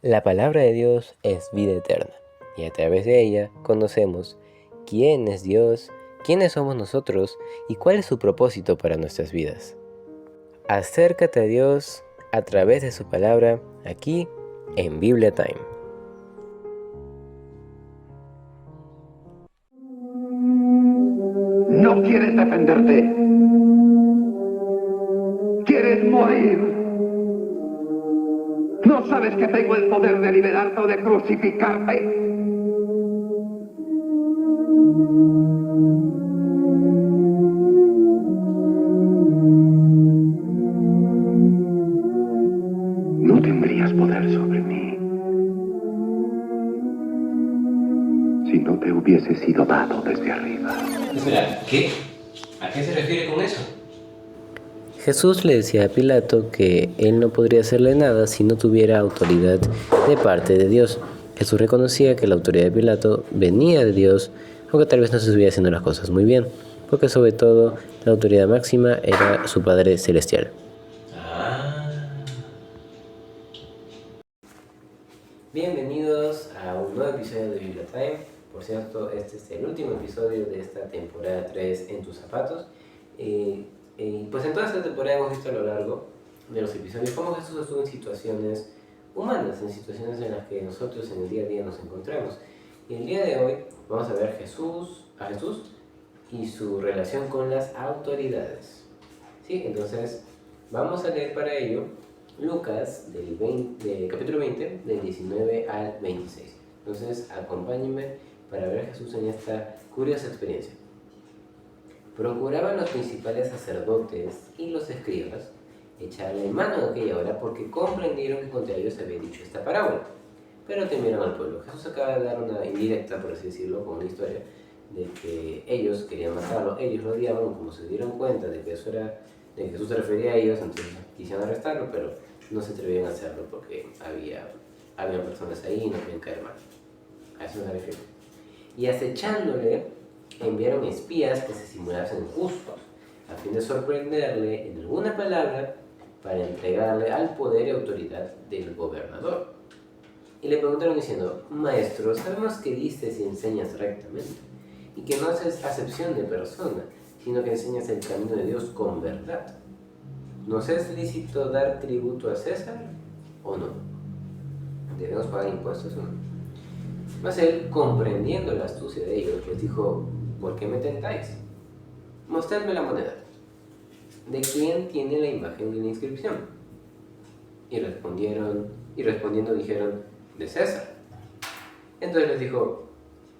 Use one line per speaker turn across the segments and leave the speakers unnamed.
La palabra de Dios es vida eterna, y a través de ella conocemos quién es Dios, quiénes somos nosotros y cuál es su propósito para nuestras vidas. Acércate a Dios a través de su palabra aquí en Biblia Time.
No quieres defenderte. Quieres morir. No sabes que tengo el poder de liberarte o de crucificarte. No tendrías poder sobre mí si no te hubiese sido dado desde arriba.
Espera, ¿qué? ¿A qué se refiere con eso? Jesús le decía a Pilato que él no podría hacerle nada si no tuviera autoridad de parte de Dios. Jesús reconocía que la autoridad de Pilato venía de Dios, aunque tal vez no se estuviera haciendo las cosas muy bien, porque sobre todo la autoridad máxima era su Padre Celestial. Bienvenidos a un nuevo episodio de Biblia Time. Por cierto, este es el último episodio de esta temporada 3 en tus zapatos. Pues en toda esta temporada hemos visto a lo largo de los episodios cómo Jesús estuvo en situaciones humanas, en situaciones en las que nosotros en el día a día nos encontramos. Y el día de hoy vamos a ver a Jesús y su relación con las autoridades. ¿Sí? Entonces vamos a leer para ello Lucas del capítulo 20, del 19 al 26. Entonces acompáñenme para ver a Jesús en esta curiosa experiencia. Procuraban los principales sacerdotes y los escribas echarle mano en aquella hora porque comprendieron que contra ellos se había dicho esta parábola, pero temieron al pueblo. Jesús acaba de dar una indirecta, por así decirlo, con una historia de que ellos querían matarlo, ellos lo odiaban. Como se dieron cuenta de que eso era, de que Jesús se refería a ellos, entonces quisieron arrestarlo, pero no se atrevían a hacerlo porque había personas ahí y no querían caer mal. A eso se refiere. Y acechándole, enviaron espías que se simulasen justos, a fin de sorprenderle en alguna palabra para entregarle al poder y autoridad del gobernador. Y le preguntaron diciendo: Maestro, sabemos que dices y enseñas rectamente, y que no haces acepción de persona, sino que enseñas el camino de Dios con verdad. ¿Nos es lícito dar tributo a César o no? ¿Debemos pagar impuestos o no? Mas él, comprendiendo la astucia de ellos, les dijo: ¿por qué me tentáis? Mostradme la moneda. ¿De quién tiene la imagen y la inscripción? Y respondiendo dijeron: de César. Entonces les dijo: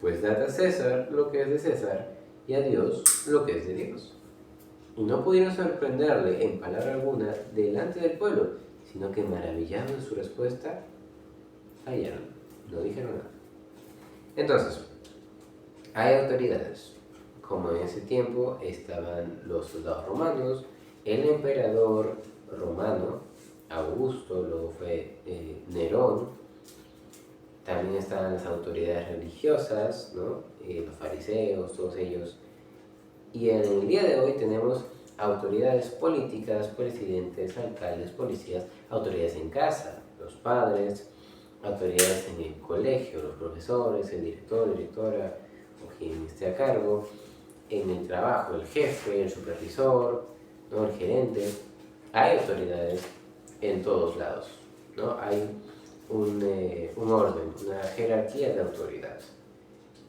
pues dad a César lo que es de César y a Dios lo que es de Dios. Y no pudieron sorprenderle en palabra alguna delante del pueblo, sino que maravillados de su respuesta, callaron, no dijeron nada. Entonces, hay autoridades. Como en ese tiempo estaban los soldados romanos, el emperador romano, Augusto, luego fue Nerón. También estaban las autoridades religiosas, ¿no? Los fariseos, todos ellos. Y en el día de hoy tenemos autoridades políticas, presidentes, alcaldes, policías, autoridades en casa, los padres, autoridades en el colegio, los profesores, el director, directora o quien esté a cargo, en el trabajo, el jefe, el supervisor, ¿no? El gerente. Hay autoridades en todos lados, ¿no? Hay un orden, una jerarquía de autoridades.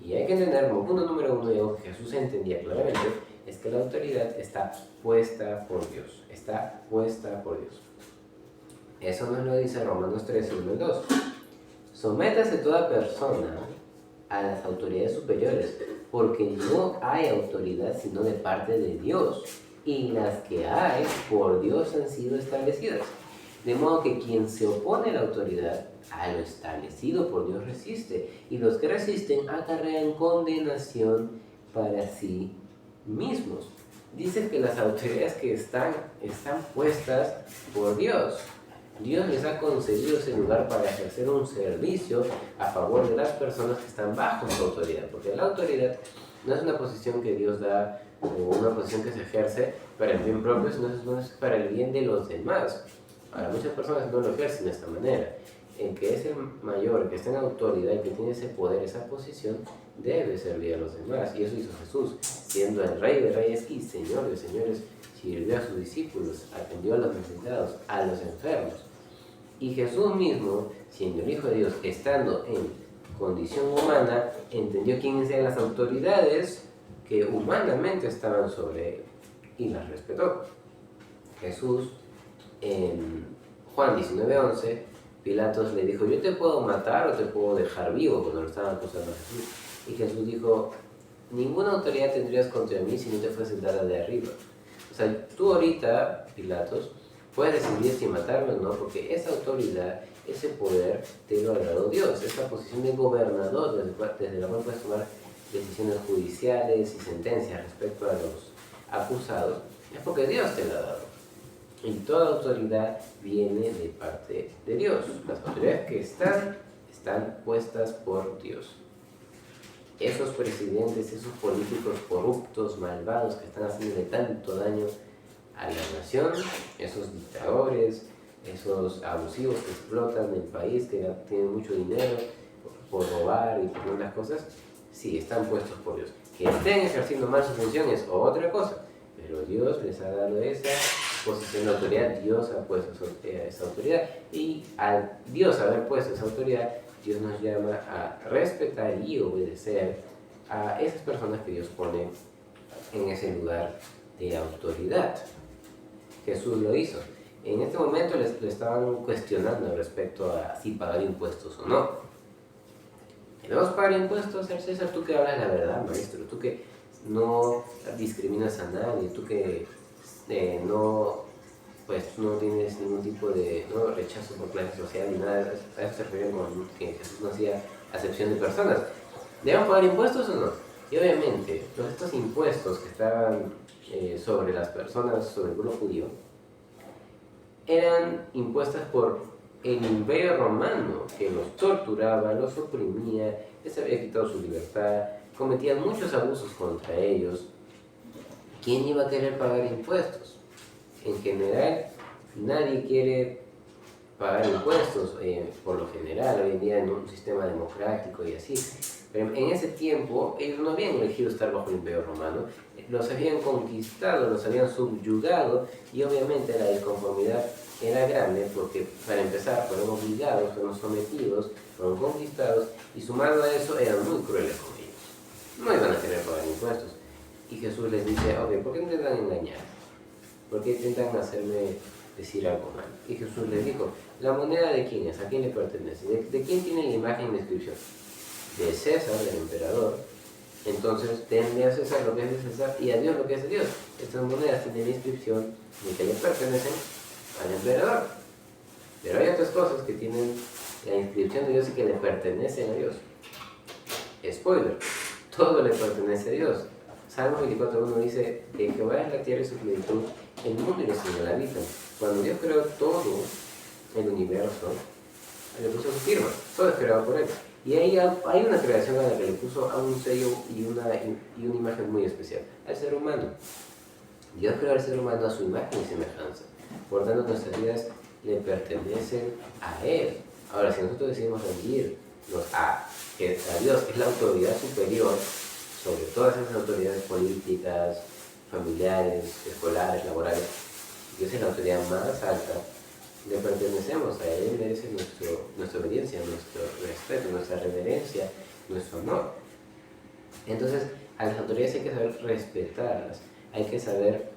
Y hay que entender, como punto número uno, y algo que Jesús entendía claramente, es que la autoridad está puesta por Dios. Está puesta por Dios. Eso nos lo dice Romanos 13, 1 y 2. Sométase toda persona a las autoridades superiores, porque no hay autoridad sino de parte de Dios, y las que hay por Dios han sido establecidas. De modo que quien se opone a la autoridad, a lo establecido por Dios resiste, y los que resisten acarrean condenación para sí mismos. Dice que las autoridades que están puestas por Dios. Dios les ha concedido ese lugar para ejercer un servicio a favor de las personas que están bajo su autoridad, porque la autoridad no es una posición que Dios da o una posición que se ejerce para el bien propio, sino es para el bien de los demás. Ahora, muchas personas no lo ejercen de esta manera. el que es el mayor, el que está en autoridad, el que tiene ese poder, esa posición, debe servir a los demás. Y eso hizo Jesús, siendo el Rey de Reyes y Señor de Señores, sirvió a sus discípulos, atendió a los necesitados, a los enfermos. Y Jesús mismo, siendo el Hijo de Dios, estando en condición humana, entendió quiénes eran las autoridades que humanamente estaban sobre él y las respetó. Jesús, en Juan 19:11, Pilatos le dijo: yo te puedo matar o te puedo dejar vivo, cuando lo estaban acusando a Jesús. Y Jesús dijo: ninguna autoridad tendrías contra mí si no te fuese dada de arriba. O sea, tú ahorita, Pilatos, puedes decidir si matarme o no, porque esa autoridad, ese poder, te lo ha dado Dios. Esa posición de gobernador desde la cual puedes tomar decisiones judiciales y sentencias respecto a los acusados, es porque Dios te la ha dado. Y toda autoridad viene de parte de Dios. Las autoridades que están puestas por Dios. Esos presidentes, esos políticos corruptos, malvados, que están haciéndole tanto daño a la nación, esos dictadores, esos abusivos que explotan el país, que tienen mucho dinero por robar y por unas cosas, sí, están puestos por Dios. Que estén ejerciendo mal su función es otra cosa, pero Dios les ha dado esa posición de autoridad, Dios ha puesto esa autoridad, y al Dios haber puesto esa autoridad, Dios nos llama a respetar y obedecer a esas personas que Dios pone en ese lugar de autoridad. Jesús lo hizo. En este momento le estaban cuestionando respecto a si pagar impuestos o no. ¿Debemos pagar impuestos al César? Tú que hablas la verdad, maestro, tú que no discriminas a nadie, tú que no tienes ningún tipo de rechazo por clase social ni nada. A eso se refiere con que Jesús no hacía acepción de personas. ¿Debemos pagar impuestos o no? Y obviamente, estos impuestos que estaban sobre las personas, sobre el pueblo judío, eran impuestas por el imperio romano, que los torturaba, los oprimía, les había quitado su libertad, cometían muchos abusos contra ellos. ¿Quién iba a querer pagar impuestos? En general, nadie quiere pagar impuestos, por lo general, hoy en día en un sistema democrático y así. Pero en ese tiempo, ellos no habían elegido estar bajo el imperio romano, los habían conquistado, los habían subyugado, y obviamente la disconformidad era grande porque, para empezar, fueron obligados, fueron sometidos, fueron conquistados, y sumado a eso, eran muy crueles con ellos. No iban a querer pagar impuestos. Y Jesús les dice: ok, ¿por qué me intentan engañar? ¿Por qué intentan hacerme decir algo mal? Y Jesús les dijo: ¿la moneda de quién es? ¿A quién le pertenece? ¿De quién tiene la imagen y la inscripción? De César, del emperador. Entonces, denle a César lo que es de César y a Dios lo que es de Dios. Estas monedas tienen la inscripción de que le pertenecen al emperador. Pero hay otras cosas que tienen la inscripción de Dios y que le pertenecen a Dios. Spoiler: todo le pertenece a Dios. Salmo 24:1 dice que Jehová es la tierra y su plenitud, el mundo y los que en él habitan. Cuando Dios creó todo el universo, le puso su firma. Todo es creado por él. Y ahí hay una creación a la que le puso a un sello y una imagen muy especial: al ser humano. Dios creó al ser humano a su imagen y semejanza. Por tanto, nuestras vidas le pertenecen a Él. Ahora, si nosotros decidimos rendirnos a Dios, que es la autoridad superior sobre todas esas autoridades políticas, familiares, escolares, laborales, Dios es la autoridad más alta, le pertenecemos a Él, merece nuestra obediencia, nuestro respeto, nuestra reverencia, nuestro amor. Entonces, a las autoridades hay que saber respetarlas, hay que saber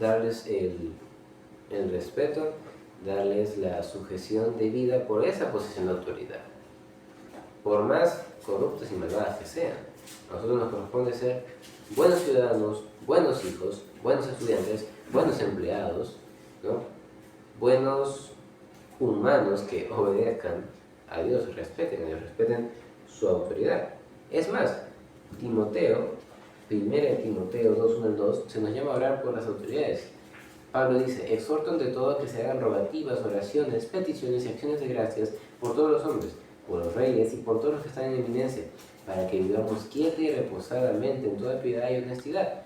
darles el respeto, darles la sujeción debida por esa posición de autoridad. Por más corruptas y malvadas que sean, a nosotros nos corresponde ser buenos ciudadanos, buenos hijos, buenos estudiantes, buenos empleados, ¿no? Buenos humanos que obedezcan a Dios, respeten a Dios, respeten su autoridad. Es más, Timoteo, 1 Timoteo 2:1-2, se nos llama a orar por las autoridades. Pablo dice: exhorto ante todo que se hagan rogativas, oraciones, peticiones y acciones de gracias por todos los hombres, por los reyes y por todos los que están en eminencia, para que vivamos quieta y reposadamente en toda piedad y honestidad.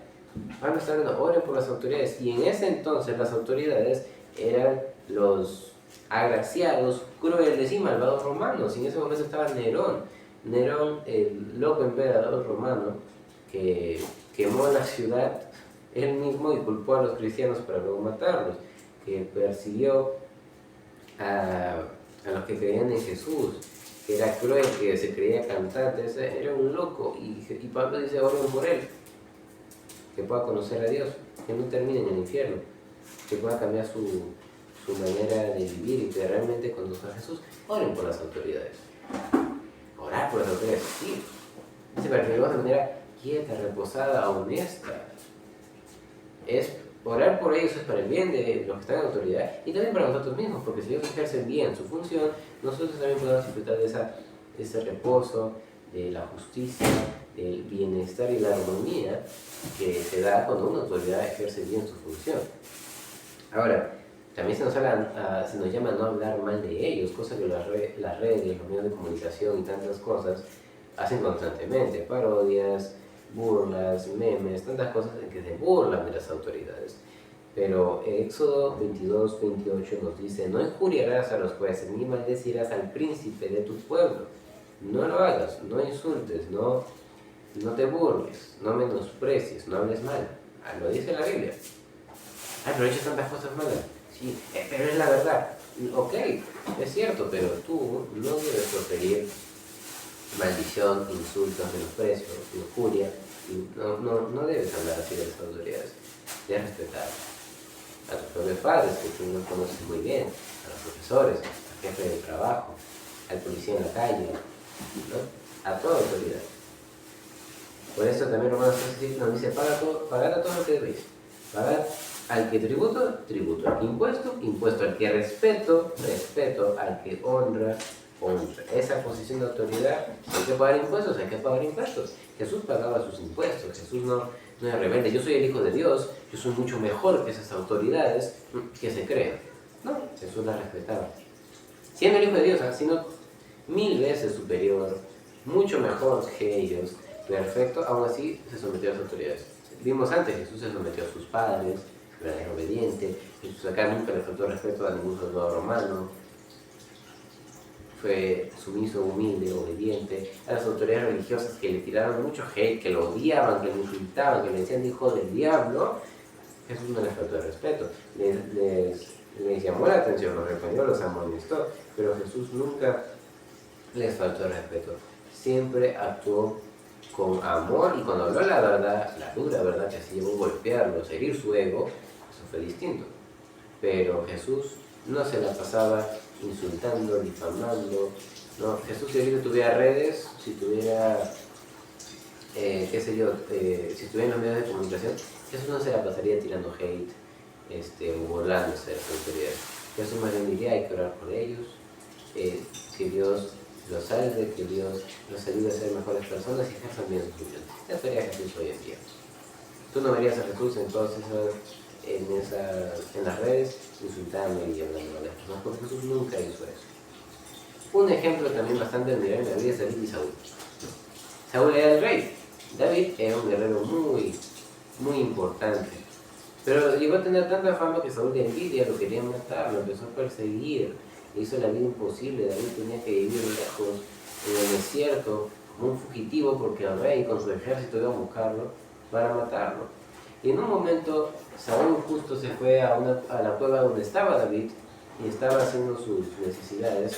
Pablo está hablando: oren por las autoridades. Y en ese entonces las autoridades eran los agraciados, crueles y malvados romanos. Y en ese momento estaba Nerón. Nerón, el loco emperador romano, que quemó la ciudad él mismo y culpó a los cristianos para luego matarlos, que persiguió a los que creían en Jesús, que era cruel, que se creía cantante, era un loco. Y Pablo dice, oren por él, que pueda conocer a Dios, que no termine en el infierno, que pueda cambiar su manera de vivir y que realmente conduzca a Jesús. Oren por las autoridades. Orar por las autoridades, sí. Dice, para que vivamos de manera quieta, reposada, honesta. Orar por ellos es para el bien de los que están en autoridad y también para nosotros mismos, porque si ellos ejercen bien su función, nosotros también podemos disfrutar de ese reposo, de la justicia, del bienestar y la armonía que se da cuando una autoridad ejerce bien su función. Ahora, también se nos llama a no hablar mal de ellos, cosa que las redes, los medios de comunicación y tantas cosas hacen constantemente, parodias, burlas, memes, tantas cosas en que se burlan de las autoridades. Pero Éxodo 22-28 nos dice, no injuriarás a los jueces ni maldecirás al príncipe de tu pueblo. No lo hagas, no insultes, no te burles, no menosprecies, no hables mal. Lo dice la Biblia. Pero he hecho tantas cosas malas. Sí, pero es la verdad. Ok, es cierto, pero tú no debes proferir maldición, insultos, menosprecio, injuria. No debes hablar así de las autoridades. Debes respetar a tus propios padres, que tú no conoces muy bien, a los profesores, al jefe del trabajo, al policía en la calle, ¿no? A toda autoridad. Por eso también Romanos 3:7 nos dice, pagad a todo lo que debéis. Pagad al que tributo, tributo. Al que impuesto. Al que respeto, al que honra, honra. Esa posición de autoridad, hay que pagar impuestos. Jesús pagaba sus impuestos. Jesús no era rebelde. Yo soy el Hijo de Dios, yo soy mucho mejor que esas autoridades que se creen. No, Jesús las respetaba. Siendo el Hijo de Dios, sino 1000 veces superior, mucho mejor que ellos, perfecto, aún así se sometió a las autoridades. Vimos antes, Jesús se sometió a sus padres, era obediente. Jesús acá nunca le faltó respeto a ningún soldado romano. Fue sumiso, humilde, obediente. A las autoridades religiosas que le tiraron mucho hate, que lo odiaban, que lo insultaban, que le decían hijo del diablo, Jesús no les faltó el respeto. Les llamó la atención, los reprendió, los amonestó, pero Jesús nunca les faltó el respeto. Siempre actuó con amor y cuando habló la verdad, la dura verdad, que así llevó a golpearlos, herir su ego, eso fue distinto. Pero Jesús no se la pasaba insultando, difamando. No, Jesús si ahorita tuviera redes, si tuviera, si estuviera en los medios de comunicación, Jesús no se la pasaría tirando hate o burlándose de las autoridades. Jesús más bien diría, hay que orar por ellos, que Dios los salve, que Dios los ayude a ser mejores personas y ejerzan bien su función. Esa sería Jesús hoy en día. Tú no verías a Jesús entonces en las redes insultando y hablando de las personas, porque Jesús nunca hizo eso. Un ejemplo también bastante admirable en la vida es David y Saúl. Saúl era el rey. David era un guerrero muy, muy importante. Pero llegó a tener tanta fama que Saúl de envidia lo quería matar, lo empezó a perseguir, le hizo la vida imposible. David tenía que vivir lejos, en el desierto, como un fugitivo, porque el rey con su ejército iba a buscarlo para matarlo. Y en un momento, Saúl justo se fue a la cueva donde estaba David y estaba haciendo sus necesidades.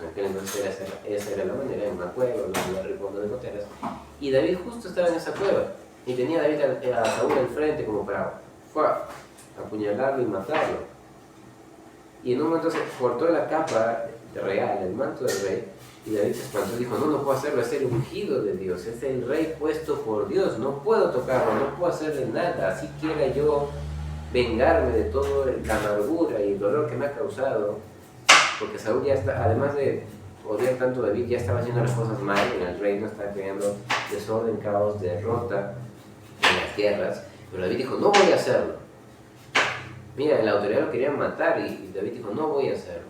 En aquel entonces esa era la manera, en una cueva, en un lugar rico de goteras. Y David justo estaba en esa cueva y tenía David a Saúl al frente como para apuñalarlo y matarlo. Y en un momento se cortó la capa real, el manto del rey, y David se espantó y dijo, no puedo hacerlo, es el ungido de Dios, es el rey puesto por Dios, no puedo tocarlo, no puedo hacerle nada, así quiera yo vengarme de toda la amargura y el dolor que me ha causado, porque Saúl ya está, además de odiar tanto a David, ya estaba haciendo las cosas mal en el reino, estaba creando desorden, caos, derrota en las tierras, pero David dijo, no voy a hacerlo. Mira, la autoridad lo querían matar y David dijo, no voy a hacerlo.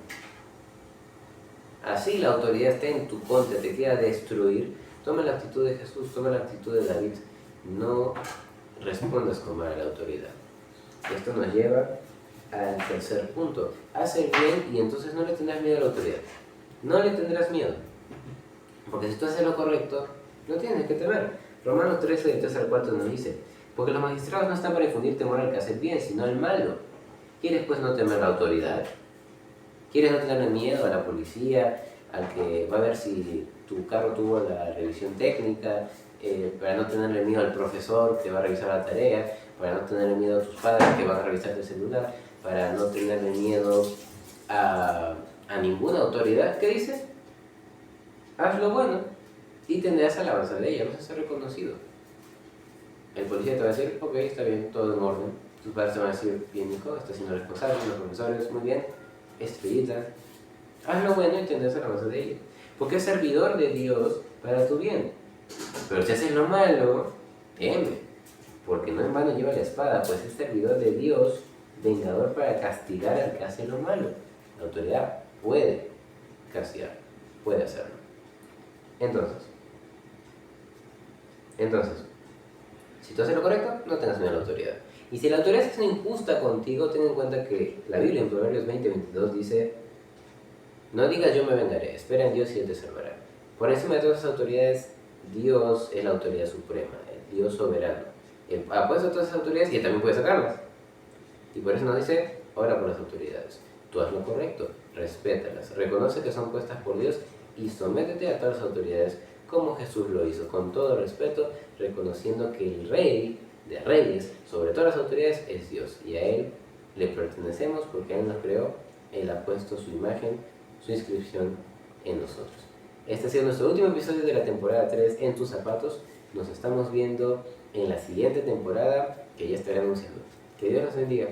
Así la autoridad está en tu contra, te quiera destruir. Toma la actitud de Jesús, toma la actitud de David. No respondas con mal a la autoridad. Esto nos lleva al tercer punto. Haz el bien y entonces no le tendrás miedo a la autoridad. No le tendrás miedo. Porque si tú haces lo correcto, no tienes que temer. Romanos 13, del 3 al 4 nos dice: porque los magistrados no están para infundir temor al que hace el bien, sino al malo. ¿Quieres pues no temer la autoridad? ¿Quieres no tener miedo a la policía, al que va a ver si tu carro tuvo la revisión técnica, para no tenerle miedo al profesor que va a revisar la tarea, para no tenerle miedo a tus padres que van a revisar el celular, para no tenerle miedo a ninguna autoridad? ¿Qué dice? Haz lo bueno y tendrás alabanza de ella, vas a ser reconocido. El policía te va a decir: ok, está bien, todo en orden. Tus padres te van a decir: bien, hijo, estás siendo responsable. Los profesores: muy bien, estrellita. Haz lo bueno y tendrás alabanza de ella, porque es servidor de Dios para tu bien. Pero si haces lo malo, teme, porque no en vano lleva la espada, pues es servidor de Dios, vengador para castigar al que hace lo malo. La autoridad puede castigar, puede hacerlo. Entonces, si tú haces lo correcto, no tengas miedo a la autoridad. Y si la autoridad es injusta contigo, ten en cuenta que la Biblia en Proverbios 20:22 dice: no digas yo me vengaré, espera en Dios y Él te salvará. Por encima de todas las autoridades, Dios es la autoridad suprema, el Dios soberano. Él ha puesto todas esas autoridades y Él también puede sacarlas. Y por eso nos dice: ora por las autoridades. Tú haz lo correcto, respétalas, reconoce que son puestas por Dios y sométete a todas las autoridades como Jesús lo hizo, con todo respeto, reconociendo que el Rey de Reyes, sobre todas las autoridades, es Dios. Y a Él le pertenecemos porque Él nos creó, Él ha puesto su imagen, su inscripción en nosotros. Este ha sido nuestro último episodio de la temporada 3 en tus zapatos. Nos estamos viendo en la siguiente temporada que ya estaré anunciando. Que Dios los bendiga.